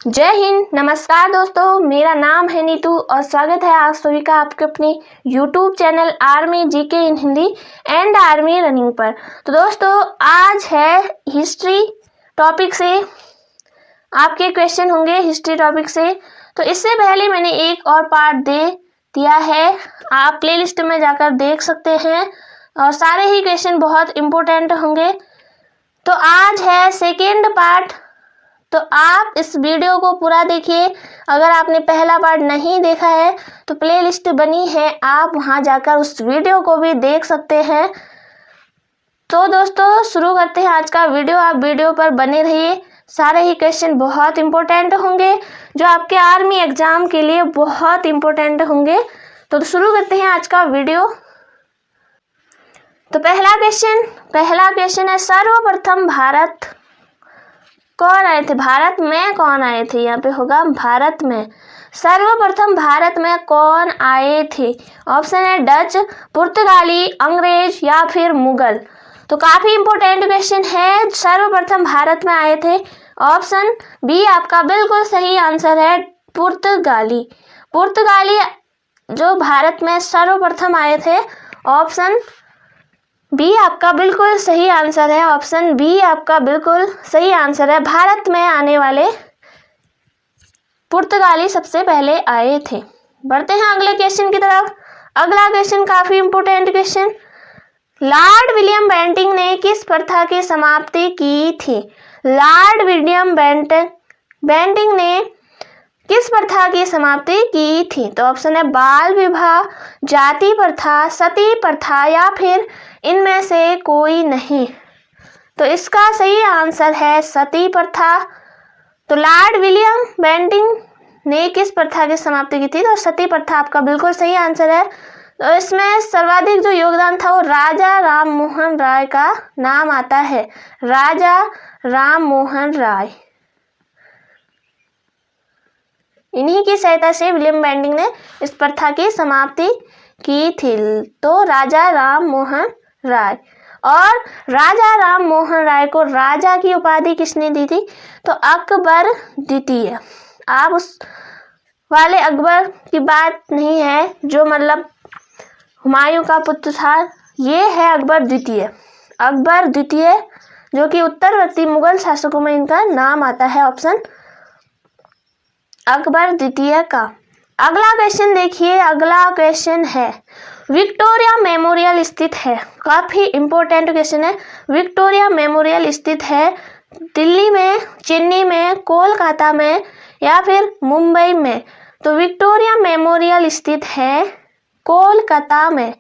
जय हिंद। नमस्कार दोस्तों, मेरा नाम है नीतू और स्वागत है आप सभी का आपके अपने YouTube channel army GK in Hindi and army running पर। तो दोस्तों, आज है हिस्ट्री टॉपिक से आपके क्वेश्चन होंगे हिस्ट्री टॉपिक से। तो इससे पहले मैंने एक और पार्ट दे दिया है, आप प्लेलिस्ट में जाकर देख सकते हैं और सारे ही क्वेश्चन बहुत इम्पोर्टेंट होंगे। तो आज है सेकेंड पार्ट, तो आप इस वीडियो को पूरा देखिए। अगर आपने पहला पार्ट नहीं देखा है तो प्लेलिस्ट बनी है, आप वहां जाकर उस वीडियो को भी देख सकते हैं। तो दोस्तों, शुरू करते हैं आज का वीडियो। आप वीडियो पर बने रहिए, सारे ही क्वेश्चन बहुत इंपॉर्टेंट होंगे जो आपके आर्मी एग्जाम के लिए बहुत इंपॉर्टेंट होंगे। तो शुरू करते हैं आज का वीडियो। तो पहला क्वेश्चन है, सर्वप्रथम भारत कौन आए थे? भारत में कौन आए थे? यहाँ पे होगा भारत में। सर्वप्रथम भारत में कौन आए थे? ऑप्शन है डच, पुर्तगाली, अंग्रेज या फिर मुगल। तो काफी इंपॉर्टेंट क्वेश्चन है, सर्वप्रथम भारत में आए थे। ऑप्शन बी आपका बिल्कुल सही आंसर है, पुर्तगाली। पुर्तगाली जो भारत में सर्वप्रथम आए थे। ऑप्शन बी आपका बिल्कुल सही आंसर है। ऑप्शन बी आपका बिल्कुल सही आंसर है। भारत में आने वाले पुर्तगाली सबसे पहले आए थे। बढ़ते हैं अगले क्वेश्चन की तरफ। अगला क्वेश्चन काफी important question, Lord William Bentinck ने किस प्रथा की समाप्ति की थी? लॉर्ड विलियम बेंटिंक ने किस प्रथा की समाप्ति की थी? तो ऑप्शन है बाल विवाह, जाति प्रथा, सती प्रथा या फिर इनमें से कोई नहीं। तो इसका सही आंसर है सती प्रथा। तो लॉर्ड विलियम बेंटिंक ने किस प्रथा की समाप्ति की थी? तो सती प्रथा आपका बिल्कुल सही आंसर है। तो इसमें सर्वाधिक जो योगदान था वो राजा राम मोहन राय का नाम आता है, राजा राम मोहन राय। इन्हीं की सहायता से विलियम बेंटिंक ने इस प्रथा की समाप्ति की थी। तो राजा राम मोहन राय। और राजा राम मोहन राय को राजा की उपाधि किसने दी थी? तो अकबर द्वितीय। आप उस वाले अकबर की बात नहीं है जो मतलब हुमायूं का पुत्र था, ये है अकबर द्वितीय। अकबर द्वितीय जो कि उत्तरवर्ती मुगल शासकों में इनका नाम आता है। ऑप्शन अकबर द्वितीय का। अगला क्वेश्चन देखिए, अगला क्वेश्चन है, विक्टोरिया मेमोरियल स्थित है। काफी इंपॉर्टेंट क्वेश्चन है। विक्टोरिया मेमोरियल स्थित है दिल्ली में, चेन्नई में, कोलकाता में या फिर मुंबई में? तो विक्टोरिया मेमोरियल स्थित है कोलकाता में।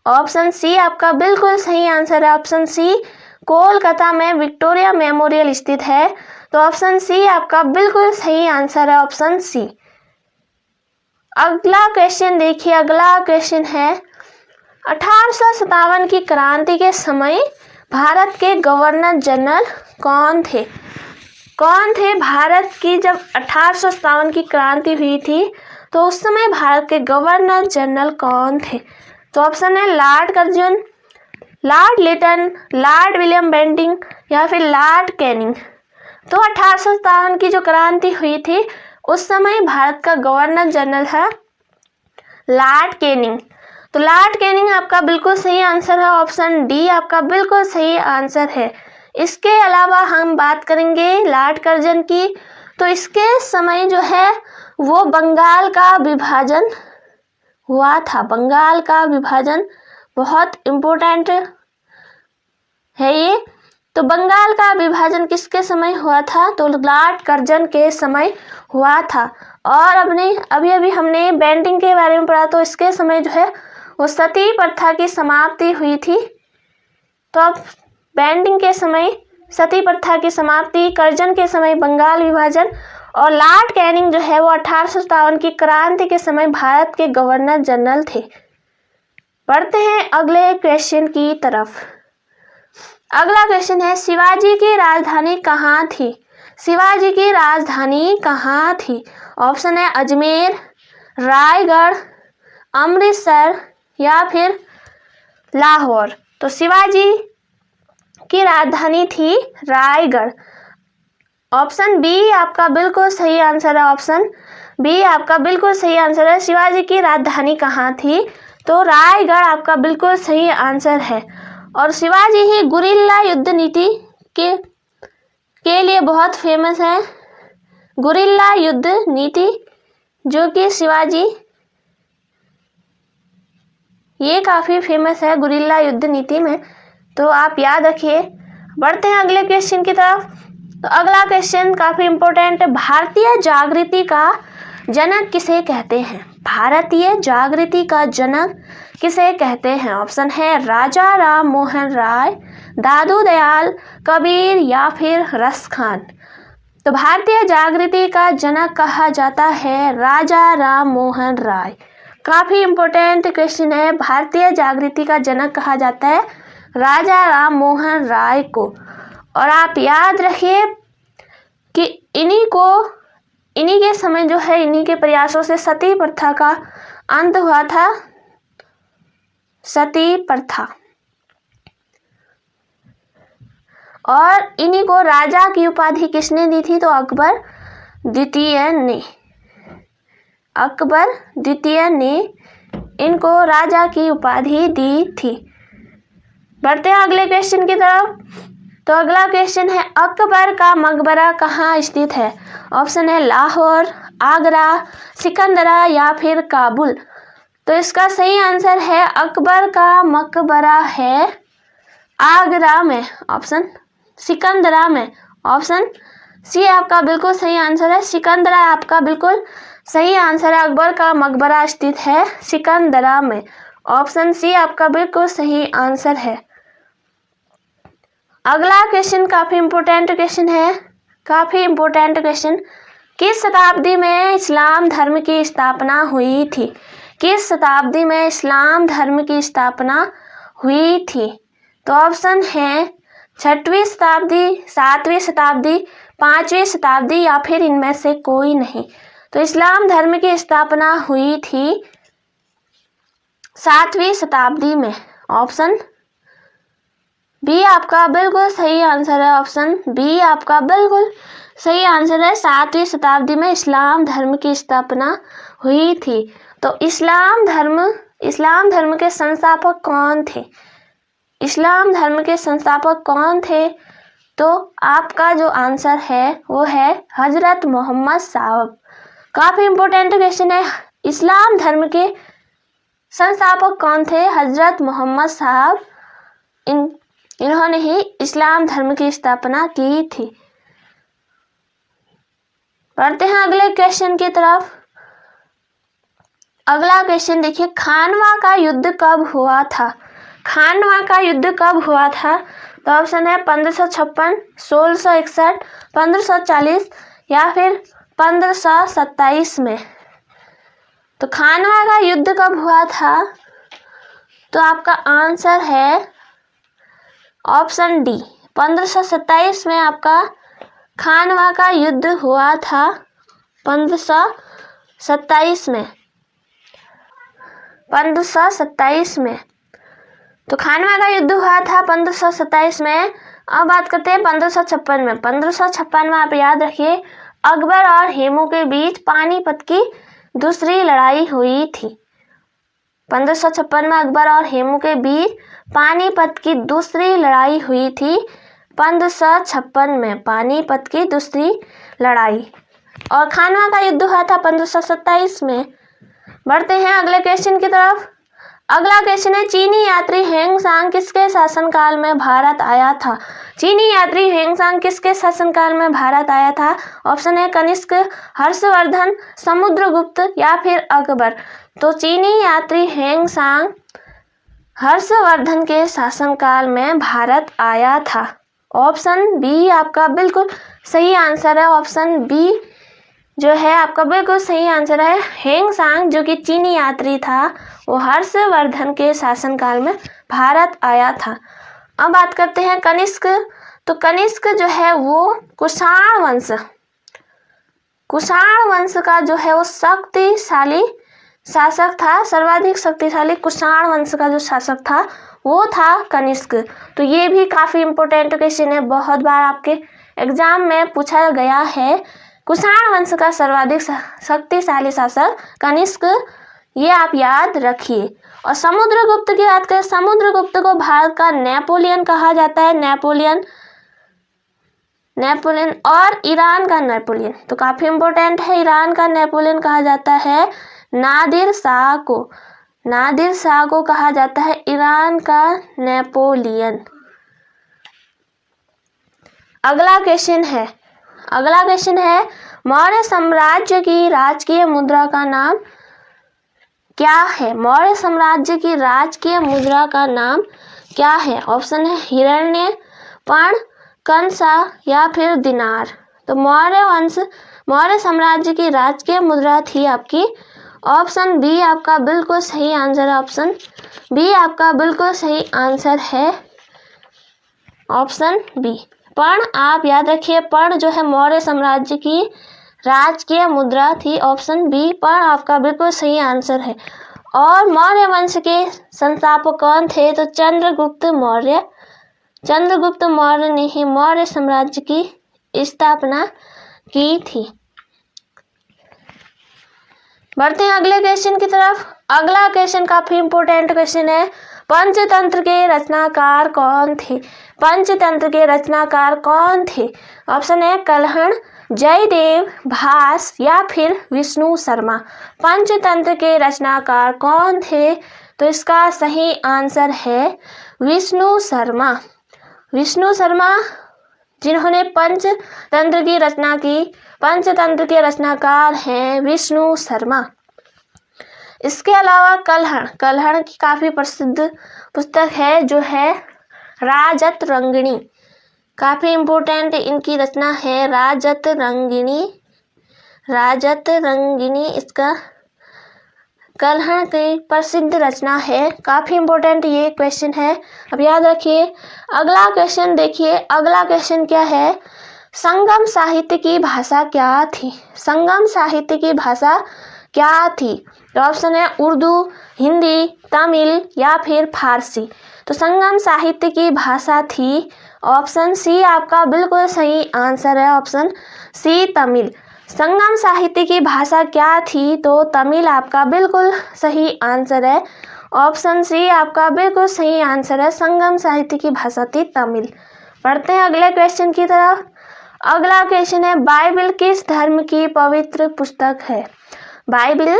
ऑप्शन सी आपका बिल्कुल सही आंसर है। ऑप्शन सी, कोलकाता में विक्टोरिया मेमोरियल स्थित है। तो ऑप्शन सी आपका बिल्कुल सही आंसर है, ऑप्शन सी। अगला क्वेश्चन देखिए, अगला क्वेश्चन है, 1857 की क्रांति के समय भारत के गवर्नर जनरल कौन थे? कौन थे भारत की जब 1857 की क्रांति हुई थी तो उस समय भारत के गवर्नर जनरल कौन थे? तो ऑप्शन है lord Curzon, lord Lytton, lord William Bentinck या फिर लॉर्ड कैनिंग। तो 1857 की जो क्रांति हुई थी उस समय भारत का गवर्नर जनरल है लॉर्ड कैनिंग। तो लॉर्ड कैनिंग आपका बिल्कुल सही आंसर है। ऑप्शन डी आपका बिल्कुल सही आंसर है। इसके अलावा हम बात करेंगे लॉर्ड कर्जन की। तो इसके समय जो है वो बंगाल का विभाजन हुआ था। बंगाल का विभाजन बहुत इम्पोर्टेंट है ये। तो बंगाल का विभाजन किसके समय हुआ था? तो लॉर्ड कर्जन के समय हुआ था। और अभी हमने बेंटिंक के बारे में पढ़ा, तो इसके समय जो है वो सती प्रथा की समाप्ति हुई थी। तो अब बेंटिंक के समय सती प्रथा की समाप्ति, कर्जन के समय बंगाल विभाजन और लॉर्ड कैनिंग जो है वो 1857 की क्रांति के समय भारत के गवर्नर जनरल थे। बढ़ते हैं अगले क्वेश्चन की तरफ। अगला क्वेश्चन है, शिवाजी की राजधानी कहाँ थी? शिवाजी की राजधानी कहाँ थी? ऑप्शन है अजमेर, रायगढ़, अमृतसर या फिर लाहौर। तो शिवाजी की राजधानी थी रायगढ़। ऑप्शन बी आपका बिल्कुल सही आंसर है। ऑप्शन बी आपका बिल्कुल सही आंसर है। शिवाजी की राजधानी कहाँ थी? तो रायगढ़ आपका बिल्कुल सही आंसर है। और शिवाजी ही गुरिल्ला युद्ध नीति के लिए बहुत फेमस है। गुरिल्ला युद्ध नीति जो कि शिवाजी, ये काफ़ी फेमस है गुरिल्ला युद्ध नीति में, तो आप याद रखिए। बढ़ते हैं अगले क्वेश्चन की तरफ। तो अगला क्वेश्चन काफ़ी इम्पोर्टेंट है। भारतीय जागृति का जनक किसे कहते हैं? भारतीय जागृति का जनक किसे कहते हैं? ऑप्शन है राजा राम मोहन राय, दादू दयाल, कबीर या फिर रसखान। तो भारतीय जागृति का जनक कहा जाता है राजा राम मोहन राय। काफ़ी इम्पोर्टेंट क्वेश्चन है। भारतीय जागृति का जनक कहा जाता है राजा राम मोहन राय को। और आप याद रखिए कि इन्हीं के समय जो है, इन्हीं के प्रयासों से सती प्रथा का अंत हुआ था। सती प्रथा। और इन्हीं को राजा की उपाधि किसने दी थी? तो अकबर द्वितीय ने। अकबर द्वितीय ने इनको राजा की उपाधि दी थी। बढ़ते हैं अगले क्वेश्चन की तरफ। तो अगला क्वेश्चन है अकबर का मकबरा कहाँ स्थित है? ऑप्शन है लाहौर, आगरा, सिकंदरा या फिर काबुल। तो इसका सही आंसर है अकबर का मकबरा है आगरा में। ऑप्शन सिकंदरा में। ऑप्शन सी आपका बिल्कुल सही आंसर है। सिकंदरा आपका बिल्कुल सही आंसर है। अकबर का मकबरा स्थित है सिकंदरा में। ऑप्शन सी आपका बिल्कुल सही आंसर है। अगला क्वेश्चन काफ़ी इम्पोर्टेंट क्वेश्चन है। काफ़ी इम्पोर्टेंट क्वेश्चन। किस शताब्दी में इस्लाम धर्म की स्थापना हुई थी? किस शताब्दी में इस्लाम धर्म की स्थापना हुई थी? तो ऑप्शन है 6वीं शताब्दी, 7वीं शताब्दी, 5वीं शताब्दी या फिर इनमें से कोई नहीं। तो इस्लाम धर्म की स्थापना हुई थी 7वीं शताब्दी में। ऑप्शन बी आपका बिल्कुल सही आंसर है। ऑप्शन बी आपका बिल्कुल सही आंसर है। 7वीं शताब्दी में इस्लाम धर्म की स्थापना हुई थी। तो इस्लाम धर्म के संस्थापक कौन थे? इस्लाम धर्म के संस्थापक कौन थे? तो आपका जो आंसर है वो है हजरत मोहम्मद साहब। काफ़ी इम्पोर्टेंट क्वेश्चन है। इस्लाम धर्म के संस्थापक कौन थे? हजरत मोहम्मद साहब। इन्होंने ही इस्लाम धर्म की स्थापना की थी। बढ़ते हैं अगले क्वेश्चन की तरफ। अगला क्वेश्चन देखिए, खानवा का युद्ध कब हुआ था? खानवा का युद्ध कब हुआ था? तो ऑप्शन है 1556, 1661, 1540 या फिर 1527 में। तो खानवा का युद्ध कब हुआ था? तो आपका आंसर है ऑप्शन डी 1527 में आपका खानवा का युद्ध हुआ था। 1527 में। 1527 में। तो खानवा का युद्ध हुआ था 1527 में। अब बात करते हैं 1556 में। 1556 में आप याद रखिए अकबर और हेमू के बीच पानीपत की दूसरी लड़ाई हुई थी। 1556 में अकबर और हेमू के बीच पानीपत की दूसरी लड़ाई हुई थी। 1556 में पानीपत की दूसरी लड़ाई। और खानवा का युद्ध हुआ था 1527 में। बढ़ते हैं अगले क्वेश्चन की तरफ। अगला क्वेश्चन है चीनी यात्री हेंगसांग किसके शासनकाल में भारत आया था? चीनी यात्री हेंगसांग किसके शासनकाल में भारत आया था? ऑप्शन है कनिष्क, हर्षवर्धन, समुद्रगुप्त या फिर अकबर। तो चीनी यात्री हेंगसांग हर्षवर्धन के शासनकाल में भारत आया था। ऑप्शन बी आपका बिल्कुल सही आंसर है। ऑप्शन बी जो है आपका बिल्कुल सही आंसर है। हेंगसांग जो कि चीनी यात्री था वो हर्षवर्धन के शासनकाल में भारत आया था। अब बात करते हैं कनिष्क। तो कनिष्क जो है वो कुषाण वंश का जो है वो शक्तिशाली शासक था। सर्वाधिक शक्तिशाली कुषाण वंश का जो शासक था वो था कनिष्क। तो ये भी काफ़ी इम्पोर्टेंट क्वेश्चन है, बहुत बार आपके एग्जाम में पूछा गया है। कुषाण वंश का सर्वाधिक शक्तिशाली शासक कनिष्क, ये आप याद रखिए। और समुद्रगुप्त की बात करें, समुद्रगुप्त को भारत का नेपोलियन कहा जाता है, नेपोलियन और ईरान का नेपोलियन, तो काफी इंपॉर्टेंट है। ईरान का नेपोलियन कहा जाता है नादिर शाह को, नादिर शाह को कहा जाता है ईरान का नेपोलियन। अगला क्वेश्चन है मौर्य साम्राज्य की राजकीय मुद्रा का नाम क्या है? मौर्य साम्राज्य की राजकीय मुद्रा का नाम क्या है? ऑप्शन है हिरण्य, पर्ण, कंसा या फिर दिनार। तो मौर्य साम्राज्य की राजकीय मुद्रा थी आपकी ऑप्शन बी आपका बिल्कुल सही आंसर है। ऑप्शन बी आपका बिल्कुल सही आंसर है, ऑप्शन बी। पर्ण आप याद रखिए, पर्ण जो है मौर्य साम्राज्य की राजकीय मुद्रा थी, ऑप्शन बी पर्ण आपका बिल्कुल सही आंसर है। और मौर्य वंश के संस्थापक कौन थे? तो चंद्रगुप्त मौर्य ने ही मौर्य साम्राज्य की स्थापना की थी। बढ़ते हैं अगले क्वेश्चन की तरफ। अगला क्वेश्चन काफी इंपॉर्टेंट क्वेश्चन है। पंचतंत्र के रचनाकार कौन थे? पंचतंत्र के रचनाकार कौन थे? ऑप्शन है कल्हण, जयदेव, भास या फिर विष्णु शर्मा। पंचतंत्र के रचनाकार कौन थे? तो इसका सही आंसर है विष्णु शर्मा। विष्णु शर्मा जिन्होंने पंचतंत्र की रचना की, पंचतंत्र के रचनाकार हैं विष्णु शर्मा। इसके अलावा कल्हण की काफी प्रसिद्ध पुस्तक है जो है राजतरंगिणी, काफी इंपॉर्टेंट इनकी रचना है राजतरंगिणी इसका कल्हण की प्रसिद्ध रचना है। काफी इंपॉर्टेंट ये क्वेश्चन है, अब याद रखिए। अगला क्वेश्चन देखिए, अगला क्वेश्चन क्या है? संगम साहित्य की भाषा क्या थी? संगम साहित्य की भाषा क्या थी? तो ऑप्शन है उर्दू, हिंदी, तमिल या फिर फारसी। तो संगम साहित्य की भाषा थी ऑप्शन सी आपका बिल्कुल सही आंसर है, ऑप्शन सी तमिल। संगम साहित्य की भाषा क्या थी? तो तमिल आपका बिल्कुल सही आंसर है, ऑप्शन सी आपका बिल्कुल सही आंसर है। संगम साहित्य की भाषा थी तमिल। पढ़ते हैं अगले क्वेश्चन की तरफ। अगला क्वेश्चन है बाइबिल किस धर्म की पवित्र पुस्तक है? बाइबिल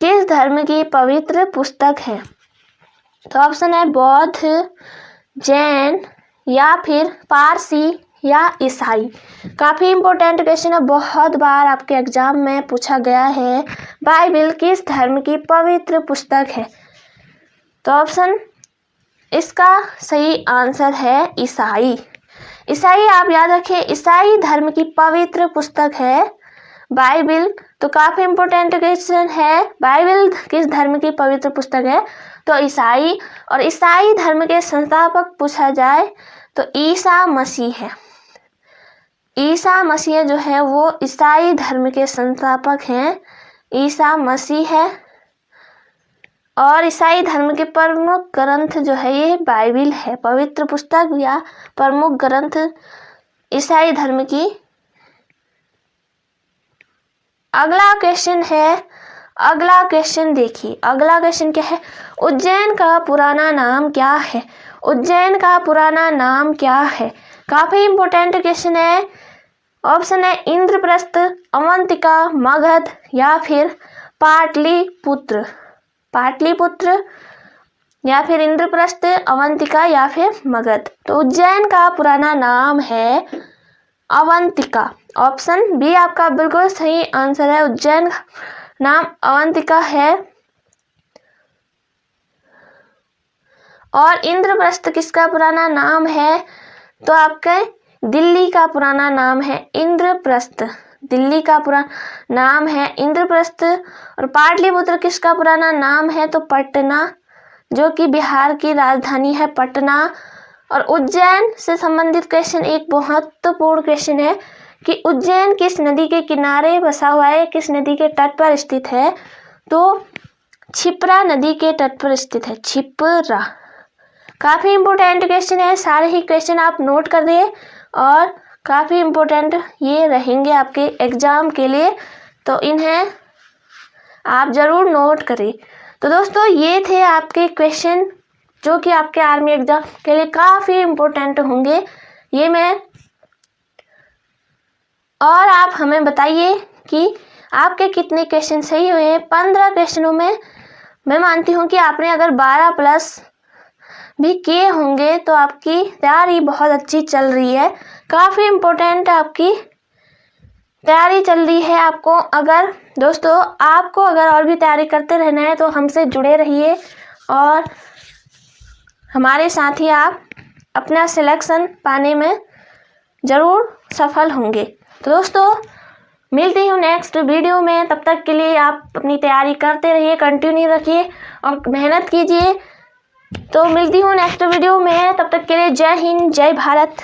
किस धर्म की पवित्र पुस्तक है? तो ऑप्शन है बौद्ध, जैन या फिर पारसी या ईसाई। काफी इंपॉर्टेंट क्वेश्चन है, बहुत बार आपके एग्जाम में पूछा गया है बाइबिल किस धर्म की पवित्र पुस्तक है। तो ऑप्शन इसका सही आंसर है ईसाई। ईसाई आप याद रखिए, ईसाई धर्म की पवित्र पुस्तक है बाइबिल। तो काफी इंपॉर्टेंट क्वेश्चन है, बाइबिल किस धर्म की पवित्र पुस्तक है? तो ईसाई। और ईसाई धर्म के संस्थापक पूछा जाए तो ईसा मसीह है। ईसा मसीह जो है वो ईसाई धर्म के संस्थापक हैं, ईसा मसीह है। और ईसाई धर्म के प्रमुख ग्रंथ जो है ये बाइबिल है, पवित्र पुस्तक या प्रमुख ग्रंथ ईसाई धर्म की। अगला क्वेश्चन है, अगला क्वेश्चन देखिए, अगला क्वेश्चन क्या है? उज्जैन का पुराना नाम क्या है? उज्जैन का पुराना नाम क्या है? काफी इंपॉर्टेंट क्वेश्चन है। ऑप्शन है इंद्रप्रस्थ, अवंतिका, मगध या फिर पाटलिपुत्र। पाटलिपुत्र या फिर इंद्रप्रस्थ, अवंतिका या फिर मगध। तो उज्जैन का पुराना नाम है अवंतिका। ऑप्शन बी आपका बिल्कुल सही आंसर है, उज्जैन का नाम अवंतिका है। और इंद्रप्रस्थ किसका पुराना नाम है? तो आपके दिल्ली का पुराना नाम है इंद्रप्रस्थ, दिल्ली का पुराना नाम है इंद्रप्रस्थ। और पाटलिपुत्र किसका पुराना नाम है? तो पटना, जो कि बिहार की राजधानी है पटना। और उज्जैन से संबंधित क्वेश्चन एक महत्वपूर्ण क्वेश्चन है कि उज्जैन किस नदी के किनारे बसा हुआ है, किस नदी के तट पर स्थित है? तो क्षिप्रा नदी के तट पर स्थित है, क्षिप्रा। काफी इंपॉर्टेंट क्वेश्चन है, सारे ही क्वेश्चन आप नोट कर दिए और काफ़ी इम्पोर्टेंट ये रहेंगे आपके एग्ज़ाम के लिए, तो इन्हें आप ज़रूर नोट करें। तो दोस्तों ये थे आपके क्वेश्चन जो कि आपके आर्मी एग्ज़ाम के लिए काफ़ी इम्पोर्टेंट होंगे। ये मैं और आप हमें बताइए कि आपके कितने क्वेश्चन सही हुए हैं। 15 क्वेश्चनों में मैं मानती हूँ कि आपने अगर 12 प्लस भी किए होंगे तो आपकी तैयारी बहुत अच्छी चल रही है। काफ़ी इम्पोर्टेंट आपकी तैयारी चल रही है। दोस्तों आपको अगर और भी तैयारी करते रहना है तो हमसे जुड़े रहिए और हमारे साथ ही आप अपना सिलेक्शन पाने में ज़रूर सफल होंगे। तो दोस्तों मिलती हूँ नेक्स्ट वीडियो में, तब तक के लिए आप अपनी तैयारी करते रहिए, कंटिन्यू रखिए और मेहनत कीजिए। तो मिलती हूँ नेक्स्ट वीडियो में, तब तक के लिए जय हिंद, जय भारत।